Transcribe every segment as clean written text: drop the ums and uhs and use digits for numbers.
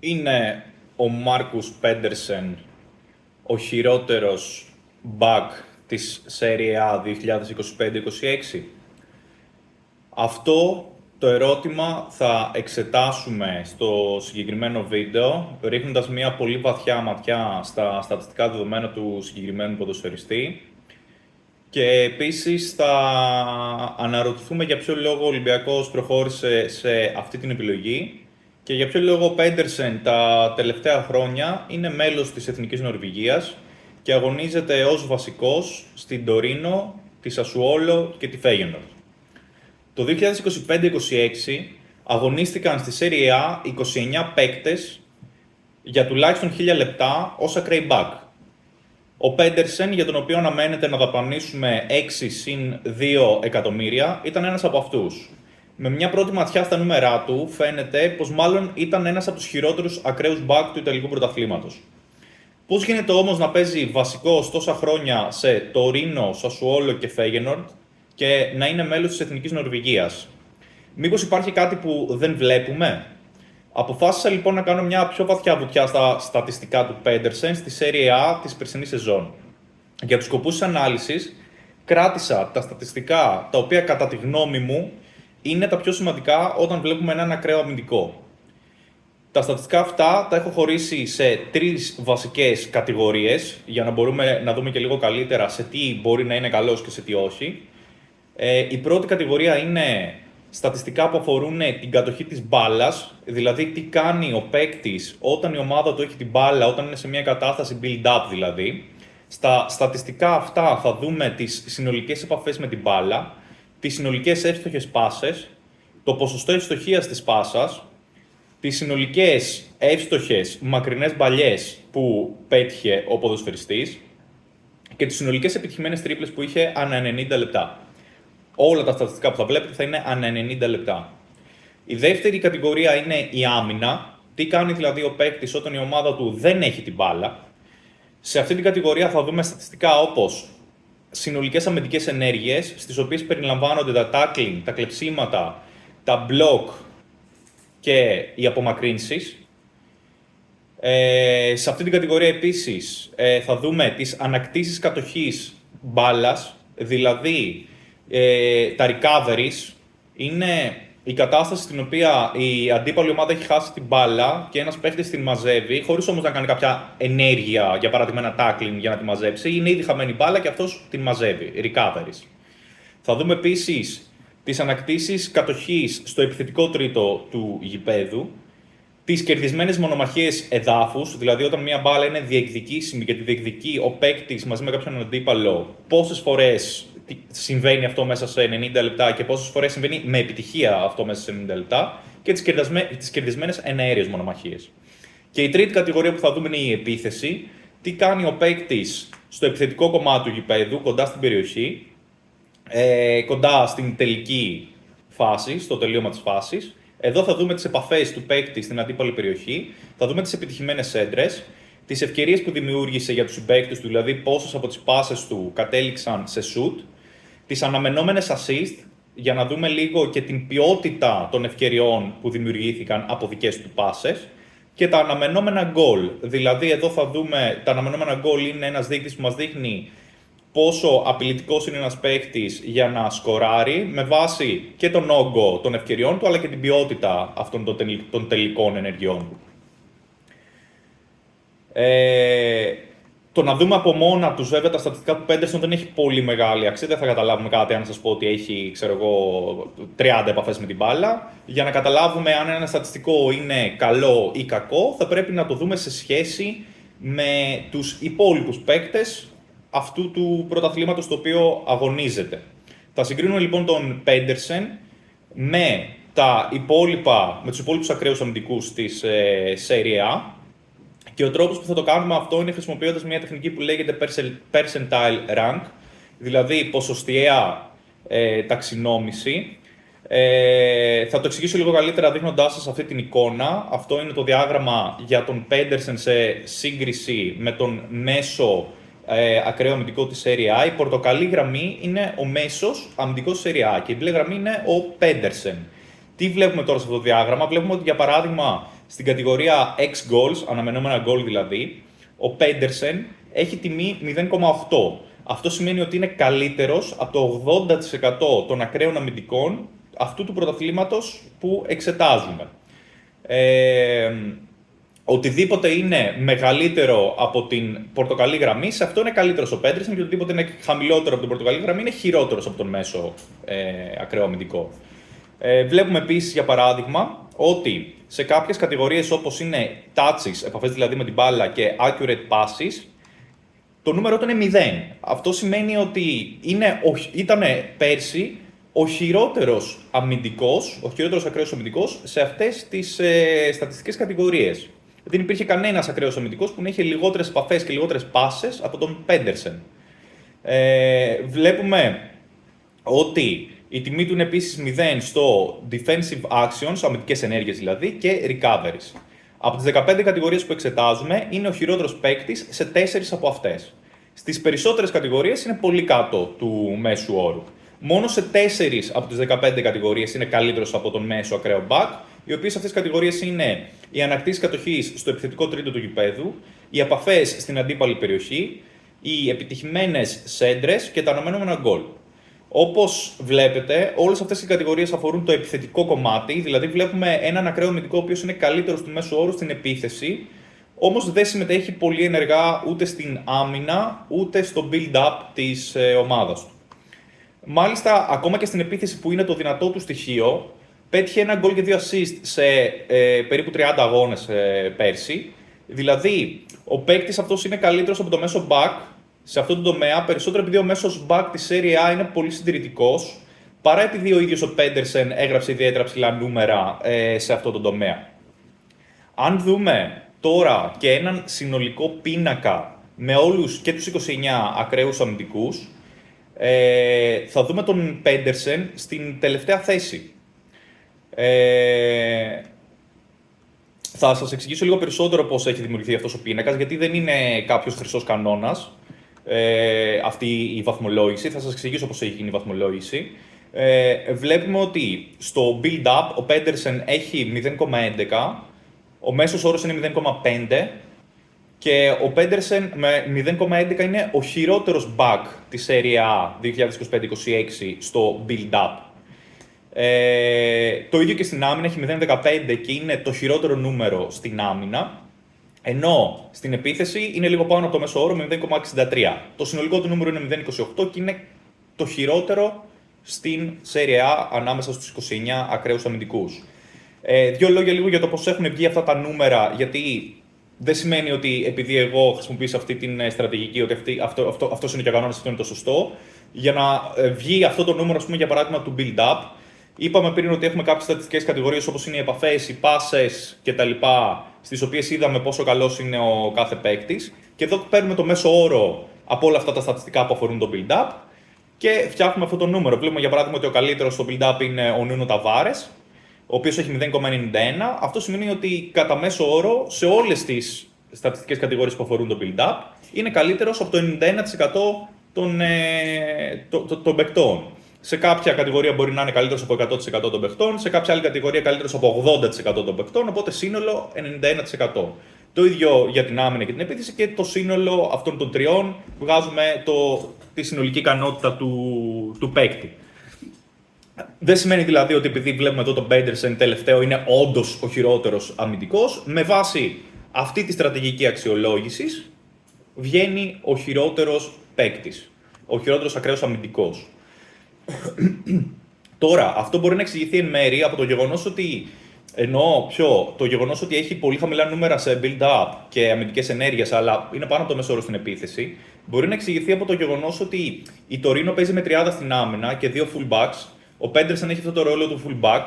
Είναι ο Μάρκους Πέντερσεν ο χειρότερος back της Serie A 2025-26? Αυτό το ερώτημα θα εξετάσουμε στο συγκεκριμένο βίντεο, ρίχνοντας μια πολύ βαθιά ματιά στα στατιστικά δεδομένα του συγκεκριμένου ποδοσφαιριστή. Και επίσης θα αναρωτηθούμε για ποιο λόγο ο Ολυμπιακός προχώρησε σε αυτή την επιλογή και για ποιο λόγο ο Πέντερσεν τα τελευταία χρόνια είναι μέλος της Εθνικής Νορβηγίας και αγωνίζεται ως βασικός στην Τωρίνο, τη Σασουόλο και τη Φέγενορντ. Το 2025-26 αγωνίστηκαν στη Serie A 29 παίκτες για τουλάχιστον 1000 λεπτά ως ακραίοι back. Ο Πέντερσεν, για τον οποίο αναμένεται να δαπανίσουμε 6 συν 2 εκατομμύρια, ήταν ένας από αυτούς. Με μια πρώτη ματιά στα νούμερά του, φαίνεται πως μάλλον ήταν ένας από τους χειρότερους ακραίους μπακ του Ιταλικού πρωταθλήματος. Πώς γίνεται όμως να παίζει βασικός τόσα χρόνια σε Τωρίνο, Σασουόλο και Φέγενορντ και να είναι μέλος της Εθνικής Νορβηγίας? Μήπως υπάρχει κάτι που δεν βλέπουμε? Αποφάσισα λοιπόν να κάνω μια πιο βαθιά βουτιά στα στατιστικά του Πέντερσεν στη Serie A της περσινής σεζόν. Για τους σκοπούς της ανάλυσης, κράτησα τα στατιστικά τα οποία κατά τη γνώμη μου είναι τα πιο σημαντικά όταν βλέπουμε έναν ακραίο αμυντικό. Τα στατιστικά αυτά τα έχω χωρίσει σε τρεις βασικές κατηγορίες για να μπορούμε να δούμε και λίγο καλύτερα σε τι μπορεί να είναι καλός και σε τι όχι. Η πρώτη κατηγορία είναι στατιστικά που αφορούν την κατοχή της μπάλας, δηλαδή τι κάνει ο παίκτης όταν η ομάδα του έχει την μπάλα, όταν είναι σε μια κατάσταση build-up δηλαδή. Στα στατιστικά αυτά θα δούμε τις συνολικές επαφές με την μπάλα, τις συνολικές εύστοχες πάσες, το ποσοστό ευστοχίας της πάσας, τις συνολικές εύστοχες μακρινές μπαλιές που πέτυχε ο ποδοσφαιριστής και τις συνολικές επιτυχημένες τρίπλες που είχε ανά 90 λεπτά. Όλα τα στατιστικά που θα βλέπετε θα είναι ανά 90 λεπτά. Η δεύτερη κατηγορία είναι η άμυνα. Τι κάνει δηλαδή ο παίκτης όταν η ομάδα του δεν έχει την μπάλα. Σε αυτή την κατηγορία θα δούμε στατιστικά όπως συνολικές αμυντικές ενέργειες, στις οποίες περιλαμβάνονται τα tackling, τα κλεψίματα, τα block και οι απομακρύνσεις. Σε αυτή την κατηγορία επίσης θα δούμε τις ανακτήσεις κατοχής μπάλας, δηλαδή τα recoveries είναι η κατάσταση στην οποία η αντίπαλη ομάδα έχει χάσει την μπάλα και ένας παίχτης την μαζεύει, χωρίς όμως να κάνει κάποια ενέργεια, για παράδειγμα ένα tackling για να τη μαζέψει. Είναι ήδη χαμένη μπάλα και αυτός την μαζεύει. Recoveries. Θα δούμε επίσης τις ανακτήσεις κατοχής στο επιθετικό τρίτο του γηπέδου, τις κερδισμένες μονομαχίες εδάφους, δηλαδή όταν μια μπάλα είναι διεκδικήσιμη και τη διεκδικεί ο παίκτης μαζί με κάποιον αντίπαλο, πόσες φορές συμβαίνει αυτό μέσα σε 90 λεπτά και πόσες φορές συμβαίνει με επιτυχία αυτό μέσα σε 90 λεπτά, και τις κερδισμένες εναέριες μονομαχίες. Και η τρίτη κατηγορία που θα δούμε είναι η επίθεση. Τι κάνει ο παίκτης στο επιθετικό κομμάτι του γηπέδου, κοντά στην περιοχή, κοντά στην τελική φάση, στο τελείωμα της φάσης. Εδώ θα δούμε τις επαφές του παίκτη στην αντίπαλη περιοχή, θα δούμε τις επιτυχημένες έντρες, τις ευκαιρίες που δημιούργησε για τους συμπαίκτες του, δηλαδή πόσες από τις πάσες του κατέληξαν σε shoot, τις αναμενόμενες assist, για να δούμε λίγο και την ποιότητα των ευκαιριών που δημιουργήθηκαν από δικές του πάσες, και τα αναμενόμενα goal. Δηλαδή εδώ θα δούμε, τα αναμενόμενα goal είναι ένας δείκτης που μας δείχνει πόσο απειλητικός είναι ένας παίκτης για να σκοράρει με βάση και τον όγκο των ευκαιριών του, αλλά και την ποιότητα αυτών των τελικών ενεργειών του. Το να δούμε από μόνα τους βέβαια τα στατιστικά του Πέντερσον δεν έχει πολύ μεγάλη αξία. Δεν θα καταλάβουμε κάτι αν σας πω ότι έχει, 30 επαφές με την μπάλα. Για να καταλάβουμε αν ένα στατιστικό είναι καλό ή κακό, θα πρέπει να το δούμε σε σχέση με τους υπόλοιπους παίκτες αυτού του πρωταθλήματος το οποίο αγωνίζεται. Θα συγκρίνουμε λοιπόν τον Πέντερσεν με τους υπόλοιπους ακραίους αμυντικούς της Serie A, και ο τρόπος που θα το κάνουμε αυτό είναι χρησιμοποιώντας μια τεχνική που λέγεται percentile rank, δηλαδή ποσοστιαία ταξινόμηση. Θα το εξηγήσω λίγο καλύτερα δείχνοντάς σας αυτή την εικόνα. Αυτό είναι το διάγραμμα για τον Πέντερσεν σε σύγκριση με τον μέσο ακραίο αμυντικό της Serie A. Η πορτοκαλί γραμμή είναι ο μέσος αμυντικός της Serie A και η μπλε γραμμή είναι ο Πέντερσεν. Τι βλέπουμε τώρα σε αυτό το διάγραμμα? Βλέπουμε ότι για παράδειγμα στην κατηγορία X goals, αναμενόμενα goal δηλαδή, ο Πέντερσεν έχει τιμή 0,8. Αυτό σημαίνει ότι είναι καλύτερος από το 80% των ακραίων αμυντικών αυτού του πρωταθλήματος που εξετάζουμε. Οτιδήποτε είναι μεγαλύτερο από την πορτοκαλί γραμμή, σε αυτό είναι καλύτερος ο Πέντερσεν, και οτιδήποτε είναι χαμηλότερο από την πορτοκαλί γραμμή είναι χειρότερος από τον μέσο ακραίο αμυντικό. Βλέπουμε επίσης, για παράδειγμα, ότι σε κάποιες κατηγορίες όπως είναι touches, επαφές δηλαδή με την μπάλα, και accurate passes, το νούμερο του είναι 0. Αυτό σημαίνει ότι ήταν πέρσι ο χειρότερος αμυντικός, ο χειρότερος ακραίος αμυντικός σε αυτές τις στατιστικές κατηγορίες. Δεν υπήρχε κανένας ακραίος αμυντικός που να είχε λιγότερες επαφές και λιγότερες πάσες από τον Πέντερσεν. Βλέπουμε ότι η τιμή του είναι επίσης 0 στο defensive actions, αμυντικές ενέργειες δηλαδή, και recoveries. Από τις 15 κατηγορίες που εξετάζουμε, είναι ο χειρότερος παίκτης σε 4 από αυτές. Στις περισσότερες κατηγορίες είναι πολύ κάτω του μέσου όρου. Μόνο σε 4 από τις 15 κατηγορίες είναι καλύτερος από τον μέσο ακραίο back, οι οποίες αυτές τις κατηγορίες είναι οι ανακτήσεις κατοχής στο επιθετικό τρίτο του γηπέδου, οι επαφές στην αντίπαλη περιοχή, οι επιτυχημένες σέντρες και τα αναμενόμενα γκολ. Όπως βλέπετε, όλες αυτές οι κατηγορίες αφορούν το επιθετικό κομμάτι, δηλαδή βλέπουμε έναν ακραίο αμυντικό ο οποίος είναι καλύτερος του μέσου όρου στην επίθεση, όμως δεν συμμετέχει πολύ ενεργά ούτε στην άμυνα, ούτε στο build-up της ομάδας του. Μάλιστα, ακόμα και στην επίθεση που είναι το δυνατό του στοιχείο, πέτυχε ένα γκολ και 2 assist σε περίπου 30 αγώνες πέρσι. Δηλαδή, ο παίκτης αυτός είναι καλύτερος από το μέσο back σε αυτό το τομέα, περισσότερο επειδή ο μέσος back της Serie A είναι πολύ συντηρητικός, παρά επειδή ο ίδιος ο Πέντερσεν έγραψε ιδιαίτερα ψηλά νούμερα σε αυτό το τομέα. Αν δούμε τώρα και έναν συνολικό πίνακα με όλους και τους 29 ακραίους αμυντικούς, θα δούμε τον Πέντερσεν στην τελευταία θέση. Θα σας εξηγήσω λίγο περισσότερο πώς έχει δημιουργηθεί αυτός ο πίνακας, γιατί δεν είναι κάποιος χρυσός κανόνας αυτή η βαθμολόγηση. Θα σας εξηγήσω πώς έχει γίνει η βαθμολόγηση. Βλέπουμε ότι στο build-up ο Πέντερσεν έχει 0,11, ο μέσος όρος είναι 0,5 και ο Πέντερσεν με 0,11 είναι ο χειρότερος back της Serie A 2025-26 στο build-up. Το ίδιο και στην άμυνα, έχει 0,15 και είναι το χειρότερο νούμερο στην άμυνα, ενώ στην επίθεση είναι λίγο πάνω από το μέσο όρο με 0,63. Το συνολικό του νούμερο είναι 0,28 και είναι το χειρότερο στην Serie A ανάμεσα στους 29 ακραίους αμυντικούς. Δύο λόγια λίγο για το πώς έχουν βγει αυτά τα νούμερα, γιατί δεν σημαίνει ότι επειδή εγώ χρησιμοποιήσω αυτή την στρατηγική, ότι αυτός είναι και ο κανόνας, αυτό είναι το σωστό. Για να βγει αυτό το νούμερο, ας πούμε, για παράδειγμα, του build-up, είπαμε πριν ότι έχουμε κάποιες στατιστικές κατηγορίες όπως είναι οι επαφές, οι πάσες κτλ., στις οποίες είδαμε πόσο καλός είναι ο κάθε παίκτης. Και εδώ παίρνουμε το μέσο όρο από όλα αυτά τα στατιστικά που αφορούν το build-up και φτιάχνουμε αυτό το νούμερο. Βλέπουμε για παράδειγμα ότι ο καλύτερος στο build-up είναι ο Νούνο Ταβάρες, ο οποίος έχει 0,91. Αυτό σημαίνει ότι κατά μέσο όρο σε όλες τις στατιστικές κατηγορίες που αφορούν το build-up είναι καλύτερος από το 91% των παικτών. Σε κάποια κατηγορία μπορεί να είναι καλύτερος από 100% των παιχτών, σε κάποια άλλη κατηγορία καλύτερος από 80% των παιχτών, οπότε σύνολο 91%. Το ίδιο για την άμυνα και την επίθεση, και το σύνολο αυτών των τριών βγάζουμε τη συνολική ικανότητα του παίκτη. Δεν σημαίνει δηλαδή ότι επειδή βλέπουμε εδώ τον Πέντερσεν τελευταίο είναι όντως ο χειρότερος αμυντικός. Με βάση αυτή τη στρατηγική αξιολόγησης βγαίνει ο χειρότερος παίκτης, ο χειρότερος ακραίος αμυντικός. Τώρα, αυτό μπορεί να εξηγηθεί εν μέρει από το γεγονός ότι, το γεγονός ότι έχει πολύ χαμηλά νούμερα σε build-up και αμυντικές ενέργειες, αλλά είναι πάνω από το μέσο όρο στην επίθεση, μπορεί να εξηγηθεί από το γεγονός ότι η Τωρίνο παίζει με τριάδα στην άμυνα και 2 fullbacks. Ο Πέντερσεν έχει αυτό το ρόλο του fullback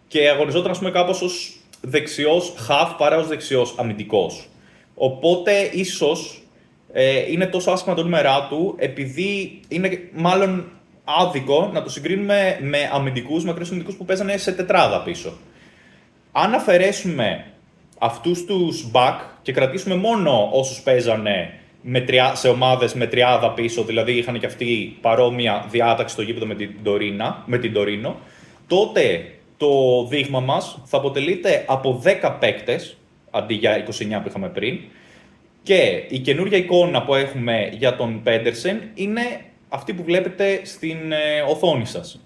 και αγωνιζόταν, ας πούμε, κάπως ως δεξιός half παρά ως δεξιός αμυντικός. Οπότε, ίσως είναι τόσο άσχημα το νούμερά του, επειδή είναι μάλλον άδικο να το συγκρίνουμε με ακραίους αμυντικούς που παίζανε σε τετράδα πίσω. Αν αφαιρέσουμε αυτούς τους back και κρατήσουμε μόνο όσους παίζανε σε ομάδες με τριάδα πίσω, δηλαδή είχαν και αυτοί παρόμοια διάταξη στο γήπεδο με την Τωρίνο, τότε το δείγμα μας θα αποτελείται από 10 παίκτες, αντί για 29 που είχαμε πριν, και η καινούργια εικόνα που έχουμε για τον Πέντερσεν είναι αυτή που βλέπετε στην οθόνη σας.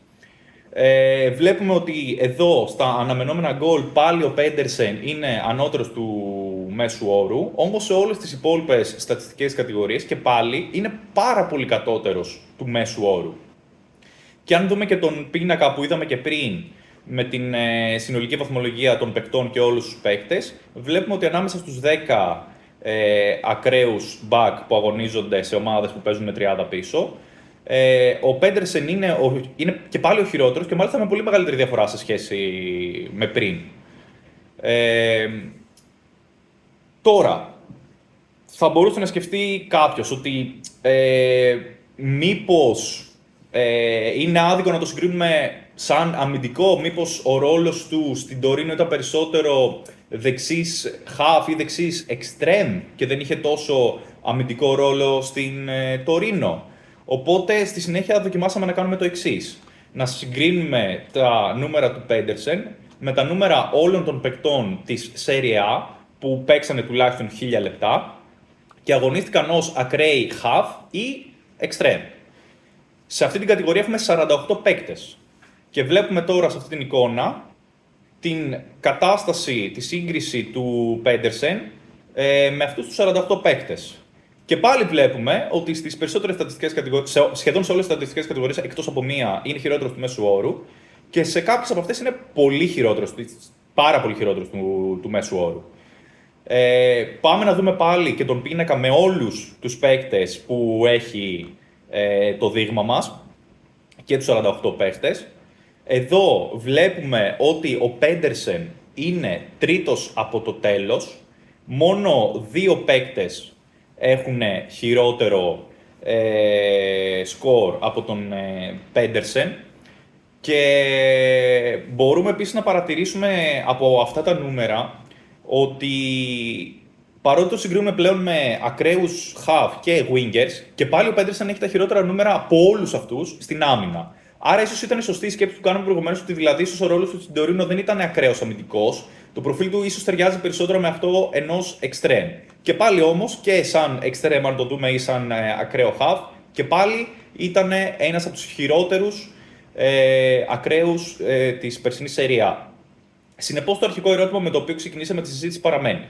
Βλέπουμε ότι εδώ στα αναμενόμενα γκολ πάλι ο Πέντερσεν είναι ανώτερος του μέσου όρου, όμως σε όλες τις υπόλοιπες στατιστικές κατηγορίες και πάλι είναι πάρα πολύ κατώτερος του μέσου όρου. Και αν δούμε και τον πίνακα που είδαμε και πριν, με την συνολική βαθμολογία των παικτών και όλους τους παίκτες, βλέπουμε ότι ανάμεσα στους 10 ακραίους back που αγωνίζονται σε ομάδες που παίζουν με 30 πίσω, ο Πέντερσεν είναι και πάλι ο χειρότερος και μάλιστα με πολύ μεγαλύτερη διαφορά σε σχέση με πριν. Τώρα, θα μπορούσε να σκεφτεί κάποιος ότι μήπως είναι άδικο να το συγκρίνουμε σαν αμυντικό, μήπως ο ρόλος του στην Τωρίνο ήταν περισσότερο δεξής half ή δεξής extreme και δεν είχε τόσο αμυντικό ρόλο στην Τωρίνο. Οπότε στη συνέχεια δοκιμάσαμε να κάνουμε το εξής. Να συγκρίνουμε τα νούμερα του Πέντερσεν με τα νούμερα όλων των παικτών της Serie A που παίξανε τουλάχιστον 1000 λεπτά και αγωνίστηκαν ως ακραίοι half ή extreme. Σε αυτή την κατηγορία έχουμε 48 παίκτες. Και βλέπουμε τώρα σε αυτή την εικόνα την κατάσταση, τη σύγκριση του Πέντερσεν με αυτούς τους 48 παίκτες. Και πάλι βλέπουμε ότι στις περισσότερες στατιστικές κατηγορίες, σχεδόν σε όλες τις στατιστικές κατηγορίες, εκτός από μία, είναι χειρότερος του μέσου όρου και σε κάποιες από αυτές είναι πολύ χειρότερος, πάρα πολύ χειρότερος του μέσου όρου. Πάμε να δούμε πάλι και τον πίνακα με όλους τους παίκτες που έχει το δείγμα μας και τους 48 παίκτες. Εδώ βλέπουμε ότι ο Πέντερσεν είναι τρίτος από το τέλος. Μόνο 2 παίκτες έχουν χειρότερο σκορ από τον Πέντερσεν. Και μπορούμε επίσης να παρατηρήσουμε από αυτά τα νούμερα ότι παρότι το συγκρίνουμε πλέον με ακραίους half και wingers, και πάλι ο Πέντερσεν έχει τα χειρότερα νούμερα από όλους αυτούς στην άμυνα. Άρα, ίσως ήταν η σωστή σκέψη που κάναμε προηγουμένως, ότι δηλαδή ίσως ο ρόλος του στην Τωρίνο δεν ήταν ακραίος αμυντικός. Το προφίλ του ίσως ταιριάζει περισσότερο με αυτό ενός extreme. Και πάλι όμως, και σαν extreme, αν το δούμε, ή σαν ακραίο half, και πάλι ήταν ένας από τους χειρότερους ακραίους της περσινής Serie A. Συνεπώς, το αρχικό ερώτημα με το οποίο ξεκινήσαμε τη συζήτηση παραμένει.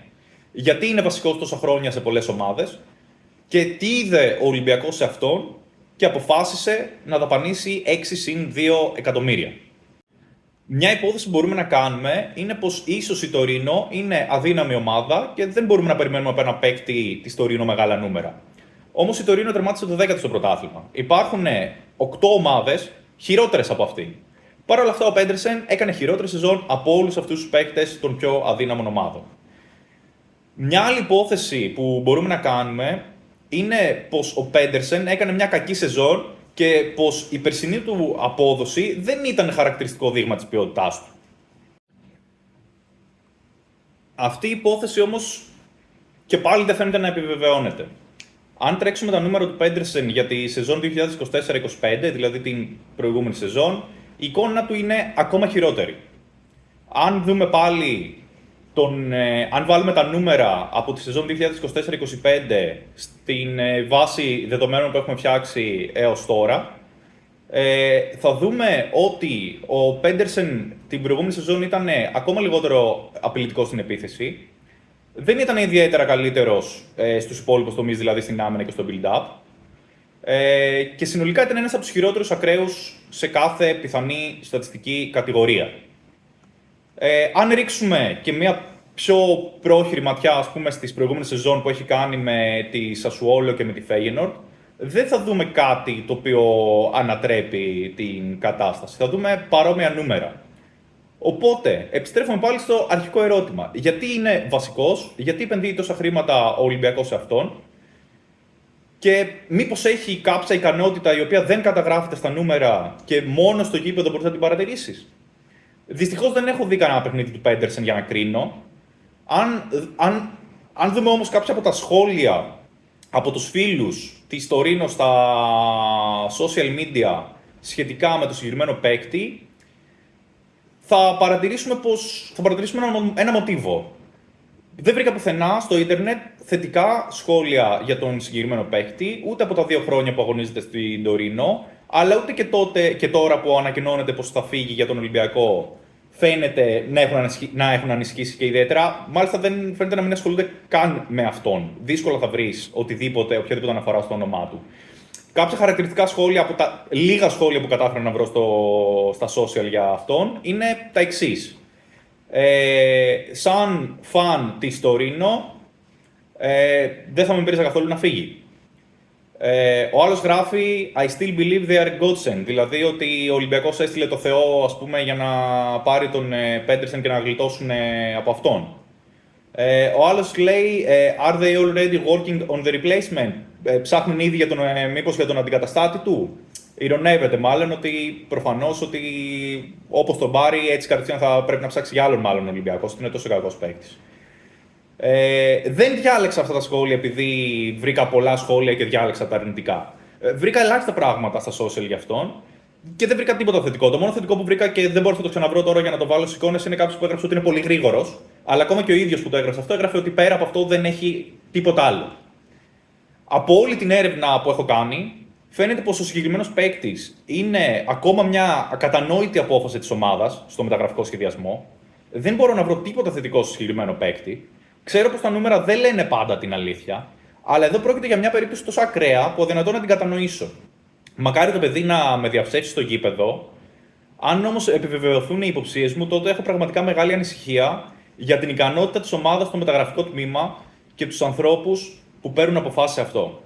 Γιατί είναι βασικός τόσα χρόνια σε πολλές ομάδες και τι είδε ο Ολυμπιακός σε αυτόν και αποφάσισε να δαπανίσει 6+2 εκατομμύρια. Μια υπόθεση που μπορούμε να κάνουμε είναι πως ίσως η Τωρίνο είναι αδύναμη ομάδα και δεν μπορούμε να περιμένουμε από ένα παίκτη της Τωρίνο μεγάλα νούμερα. Όμως η Τωρίνο τερμάτισε το 10ο στο πρωτάθλημα. Υπάρχουν 8 ομάδες χειρότερες από αυτήν. Παρ' όλα αυτά, ο Πέντερσεν έκανε χειρότερη σεζόν από όλους αυτούς τους παίκτες των πιο αδύναμων ομάδων. Μια άλλη υπόθεση που μπορούμε να κάνουμε είναι πως ο Πέντερσεν έκανε μια κακή σεζόν και πως η περσινή του απόδοση δεν ήταν χαρακτηριστικό δείγμα της ποιότητάς του. Αυτή η υπόθεση όμως και πάλι δεν φαίνεται να επιβεβαιώνεται. Αν τρέξουμε τα νούμερα του Πέντερσεν για τη σεζόν 2024-25, δηλαδή την προηγούμενη σεζόν, η εικόνα του είναι ακόμα χειρότερη. Αν δούμε πάλι αν βάλουμε τα νούμερα από τη σεζόν 2024-25 στην βάση δεδομένων που έχουμε φτιάξει έως τώρα, θα δούμε ότι ο Πέντερσεν την προηγούμενη σεζόν ήταν ακόμα λιγότερο απειλητικός στην επίθεση. Δεν ήταν ιδιαίτερα καλύτερος στους υπόλοιπους τομείς, δηλαδή στην άμυνα και στο build-up. Και συνολικά ήταν ένας από τους χειρότερους ακραίους σε κάθε πιθανή στατιστική κατηγορία. Αν ρίξουμε και μια πιο πρόχειρη ματιά, ας πούμε, στις προηγούμενες σεζόν που έχει κάνει με τη Σασουόλο και με τη Φέγενορντ, δεν θα δούμε κάτι το οποίο ανατρέπει την κατάσταση. Θα δούμε παρόμοια νούμερα. Οπότε, επιστρέφουμε πάλι στο αρχικό ερώτημα. Γιατί είναι βασικός, γιατί επενδύει τόσα χρήματα ο Ολυμπιακός σε αυτόν και μήπως έχει κάποια ικανότητα η οποία δεν καταγράφεται στα νούμερα και μόνο στο γήπεδο μπορείς να την παρατηρήσεις. Δυστυχώς δεν έχω δει κανένα παιχνίδι του Πέντερσεν για να κρίνω. Αν δούμε όμως κάποια από τα σχόλια από τους φίλους της Τωρίνο στα social media σχετικά με το συγκεκριμένο παίκτη, θα παρατηρήσουμε ένα μοτίβο. Δεν βρήκα πουθενά στο ίντερνετ θετικά σχόλια για τον συγκεκριμένο παίκτη, ούτε από τα 2 χρόνια που αγωνίζεται στην Τωρίνο, αλλά ούτε και τώρα που ανακοινώνεται πως θα φύγει για τον Ολυμπιακό, φαίνεται να έχουν ανησυχήσει και ιδιαίτερα. Μάλιστα δεν φαίνεται να μην ασχολούνται καν με αυτόν. Δύσκολα θα βρεις οποιαδήποτε αναφορά στο όνομά του. Κάποια χαρακτηριστικά σχόλια από τα λίγα σχόλια που κατάφερα να βρω στα social για αυτόν είναι τα εξής. Σαν φαν της Τωρίνο, δεν θα με πείραζε καθόλου να φύγει. Ο άλλος γράφει I still believe they are godsend, δηλαδή ότι ο Ολυμπιακός έστειλε το Θεό, ας πούμε, για να πάρει τον Πέντερσεν και να γλιτώσουν από αυτόν. Ο άλλος λέει are they already working on the replacement, ψάχνουν ήδη μήπως για τον αντικαταστάτη του. Ειρωνεύεται μάλλον ότι προφανώς ότι όπως τον πάρει, έτσι κατευθείαν θα πρέπει να ψάξει για άλλον μάλλον ο Ολυμπιακός, είναι τόσο κακός παίκτης. Δεν διάλεξα αυτά τα σχόλια επειδή βρήκα πολλά σχόλια και διάλεξα τα αρνητικά. Βρήκα ελάχιστα πράγματα στα social για αυτόν και δεν βρήκα τίποτα θετικό. Το μόνο θετικό που βρήκα και δεν μπορώ να το ξαναβρω τώρα για να το βάλω στις εικόνες είναι κάποιος που έγραψε ότι είναι πολύ γρήγορος, αλλά ακόμα και ο ίδιος που το έγραψε αυτό έγραφε ότι πέρα από αυτό δεν έχει τίποτα άλλο. Από όλη την έρευνα που έχω κάνει, φαίνεται πως ο συγκεκριμένος παίκτης είναι ακόμα μια ακατανόητη απόφαση της ομάδας στο μεταγραφικό σχεδιασμό. Δεν μπορώ να βρω τίποτα θετικό στο συγκεκριμένο παίκτη. Ξέρω πως τα νούμερα δεν λένε πάντα την αλήθεια, αλλά εδώ πρόκειται για μια περίπτωση τόσο ακραία που αδυνατό να την κατανοήσω. Μακάρι το παιδί να με διαψεύσει στο γήπεδο. Αν όμως επιβεβαιωθούν οι υποψίες μου, τότε έχω πραγματικά μεγάλη ανησυχία για την ικανότητα της ομάδας στο μεταγραφικό τμήμα και τους ανθρώπους που παίρνουν αποφάσεις σε αυτό.